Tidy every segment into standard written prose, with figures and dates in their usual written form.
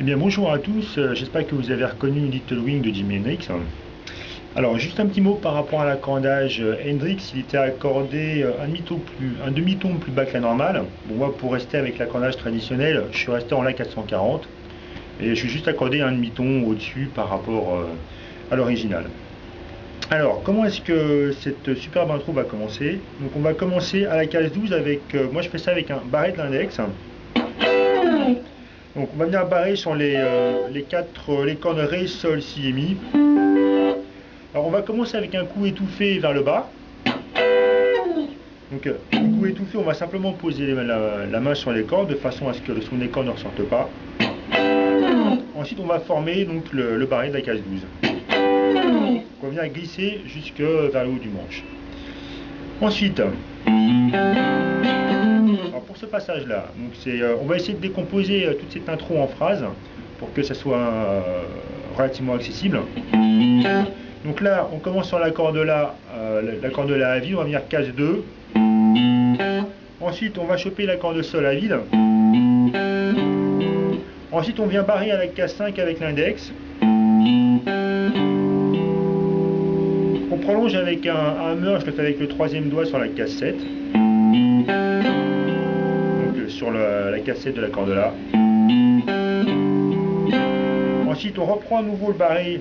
Eh bien bonjour à tous, j'espère que vous avez reconnu Little Wing de Jimi Hendrix. Alors juste un petit mot par rapport à l'accordage. Hendrix, il était accordé un demi-ton plus bas que la normale. Bon, moi pour rester avec l'accordage traditionnel, je suis resté en La 440 et je suis juste accordé un demi-ton au-dessus par rapport à l'original. Alors comment est-ce que cette superbe intro va commencer? Donc on va commencer à la case 12 avec, moi je fais ça avec un barré de l'index. Donc on va venir barrer sur les cordes Ré, Sol, Si et Mi. Alors on va commencer avec un coup étouffé vers le bas. Donc un coup étouffé, on va simplement poser la main sur les cordes de façon à ce que le son des cordes ne ressorte pas. Ensuite on va former donc le barré de la case 12. On va venir glisser jusque vers le haut du manche. Ensuite, alors pour ce passage là, on va essayer de décomposer toute cette intro en phrases pour que ça soit relativement accessible. Donc là on commence sur l'accord de La, l'accord de La à vide, on va venir case 2. Ensuite on va choper l'accord de Sol à vide. Ensuite on vient barrer à la case 5 avec l'index. On prolonge avec un hammer, je le fais avec le troisième doigt sur la case 7. Donc sur la case 7 de l'accord de La. Ensuite on reprend à nouveau le barré,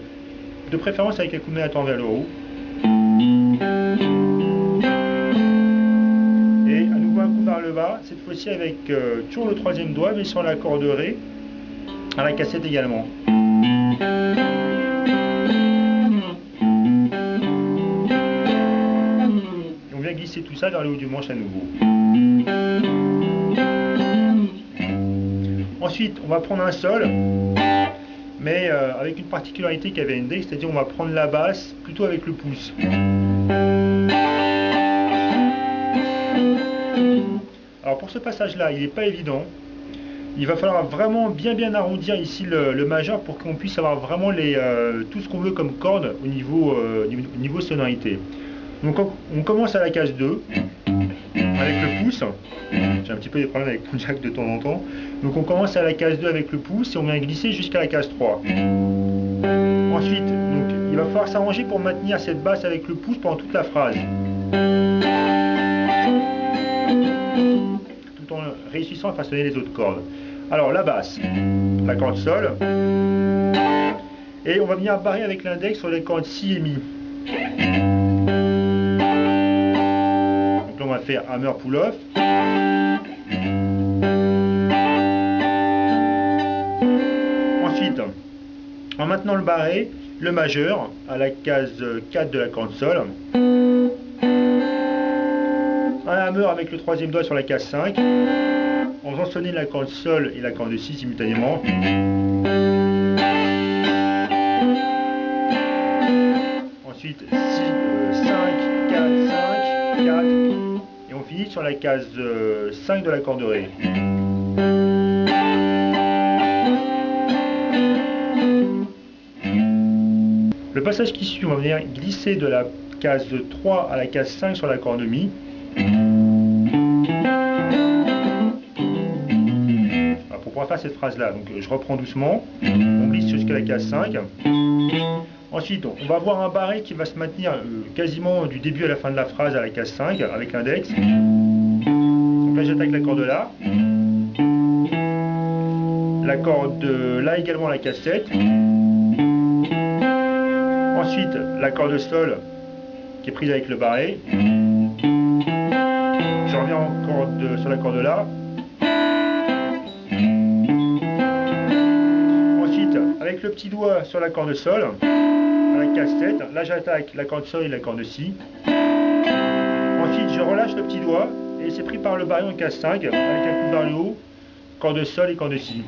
de préférence avec un coup de main à temps vers le haut. Et à nouveau un coup vers le bas, cette fois-ci avec toujours le troisième doigt, mais sur l'accord de Ré, à la case 7 également. Glisser tout ça vers le haut du manche à nouveau. Ensuite, on va prendre un Sol, mais avec une particularité qu'avait Hendrix, c'est-à-dire on va prendre la basse plutôt avec le pouce. Alors pour ce passage-là, il n'est pas évident. Il va falloir vraiment bien arrondir ici le majeur pour qu'on puisse avoir vraiment tout ce qu'on veut comme corde au niveau sonorité. Donc on commence à la case 2 avec le pouce. J'ai un petit peu des problèmes avec mon jack de temps en temps. Donc on commence à la case 2 avec le pouce et on vient glisser jusqu'à la case 3. Ensuite, donc, il va falloir s'arranger pour maintenir cette basse avec le pouce pendant toute la phrase, tout en réussissant à façonner les autres cordes. Alors la basse, la corde Sol, et on va venir barrer avec l'index sur les cordes Si et Mi. On va faire hammer pull-off. Ensuite, en maintenant le barré, le majeur à la case 4 de la corde Sol. Un hammer avec le troisième doigt sur la case 5. En faisant sonner la corde Sol et la corde Si simultanément. Ensuite 5, 4, 5, 4. Et on finit sur la case 5 de l'accord de Ré. Le passage qui suit, on va venir glisser de la case 3 à la case 5 sur l'accord de Mi. Alors pour pouvoir faire cette phrase-là, donc je reprends doucement, on glisse jusqu'à la case 5. Ensuite, on va avoir un barré qui va se maintenir quasiment du début à la fin de la phrase à la case 5 avec l'index. Donc là, j'attaque l'accord de La. L'accord de La également à la case 7. Ensuite, l'accord de Sol qui est prise avec le barré. Je reviens encore sur l'accord de La. Ensuite, avec le petit doigt sur l'accord de Sol, à la case 7, là j'attaque l'accord de Sol et l'accord de Si. Ensuite je relâche le petit doigt et c'est pris par le barré en case 5 avec un coup vers le haut corde sol et corde si.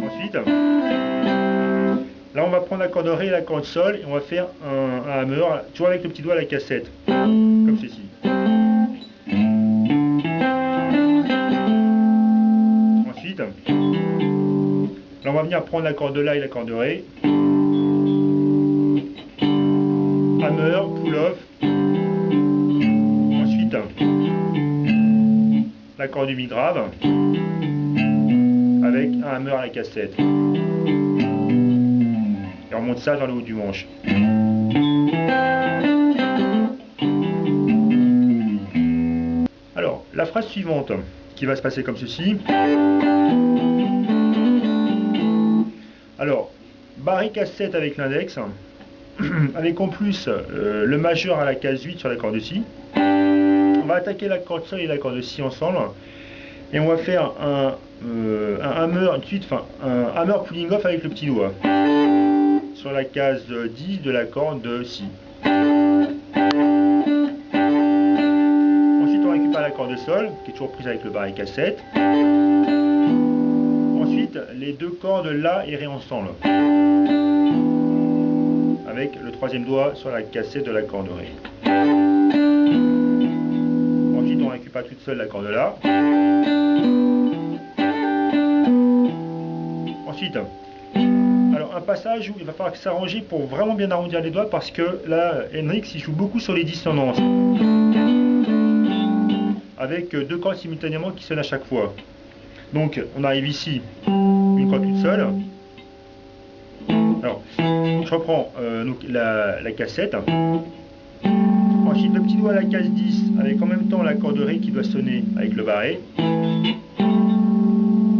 Ensuite, là on va prendre la corde ré et la corde sol et on va faire un hammer, toujours avec le petit doigt à la cassette, comme ceci. Ensuite, là on va venir prendre la corde la et la corde ré, hammer, pull-off. Ensuite, la corde du mi-grave avec un hammer à la cassette. Et on remonte ça vers le haut du manche. Alors, la phrase suivante qui va se passer comme ceci. Alors, barré cassette avec l'index, avec en plus le majeur à la case 8 sur la corde si. On va attaquer la corde sol et la corde si ensemble. Et on va faire un hammer, un hammer pulling off avec le petit doigt sur la case 10 de la corde si. Ensuite on récupère la corde sol qui est toujours prise avec le barré cassette. Ensuite les deux cordes la et ré ensemble avec le troisième doigt sur la cassette de la corde ré. Ensuite on récupère toute seule la corde la. Ensuite, alors un passage où il va falloir s'arranger pour vraiment bien arrondir les doigts parce que là, Hendrix il joue beaucoup sur les dissonances. Avec deux cordes simultanément qui sonnent à chaque fois. Donc on arrive ici, une corde toute seule. Alors, je reprends donc la cassette. Ensuite le petit doigt à la case 10 avec en même temps la corde ré qui doit sonner avec le barré.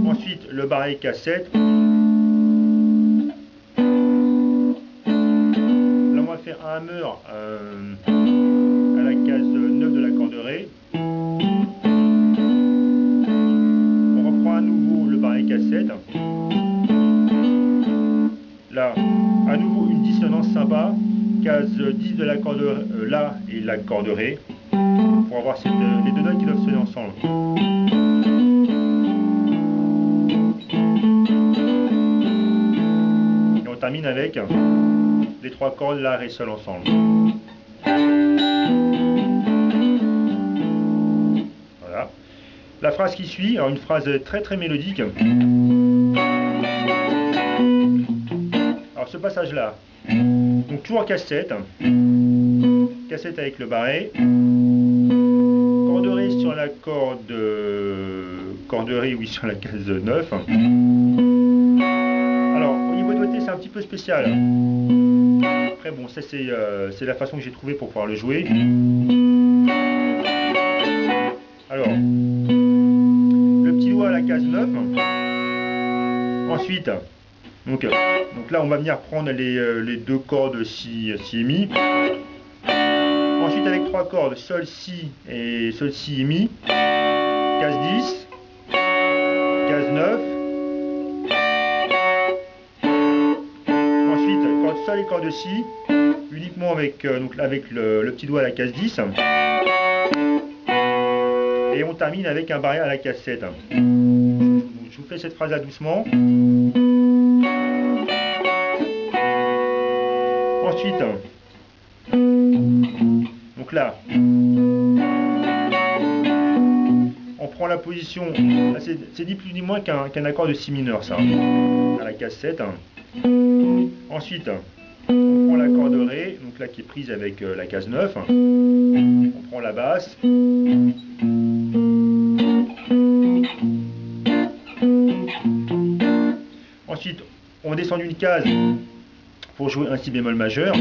Ensuite le barré cassette. Là on va faire un hammer à la case 9 de la corde ré. On reprend à nouveau le barré cassette. Là, à nouveau une dissonance sympa. Case 10 de la corde la et la corde ré. Pour avoir les deux notes qui doivent sonner ensemble. Et on termine avec les trois cordes la ré sol ensemble. Voilà. La phrase qui suit, alors une phrase très très mélodique. Alors ce passage là, donc toujours cassette, cassette avec le barré, corde ré sur la corde ré, oui, sur la case 9. Alors au niveau doigté c'est un petit peu spécial. Après bon, ça c'est la façon que j'ai trouvé pour pouvoir le jouer. Alors le petit doigt à la case 9. Ensuite donc là on va venir prendre les deux cordes si et mi. Ensuite avec trois cordes sol si et sol si et mi, case 10, case 9. Ensuite corde sol et corde si uniquement avec le petit doigt à la case 10. Et on termine avec un barré à la case 7. Je vous fais cette phrase là doucement. Ensuite, donc là, on prend la position, c'est ni plus ni moins qu'un accord de si mineur ça, à la case 7. Ensuite, on prend la corde ré, donc là qui est prise avec la case 9. On prend la basse. Ensuite, on descend d'une case pour jouer un si bémol majeur.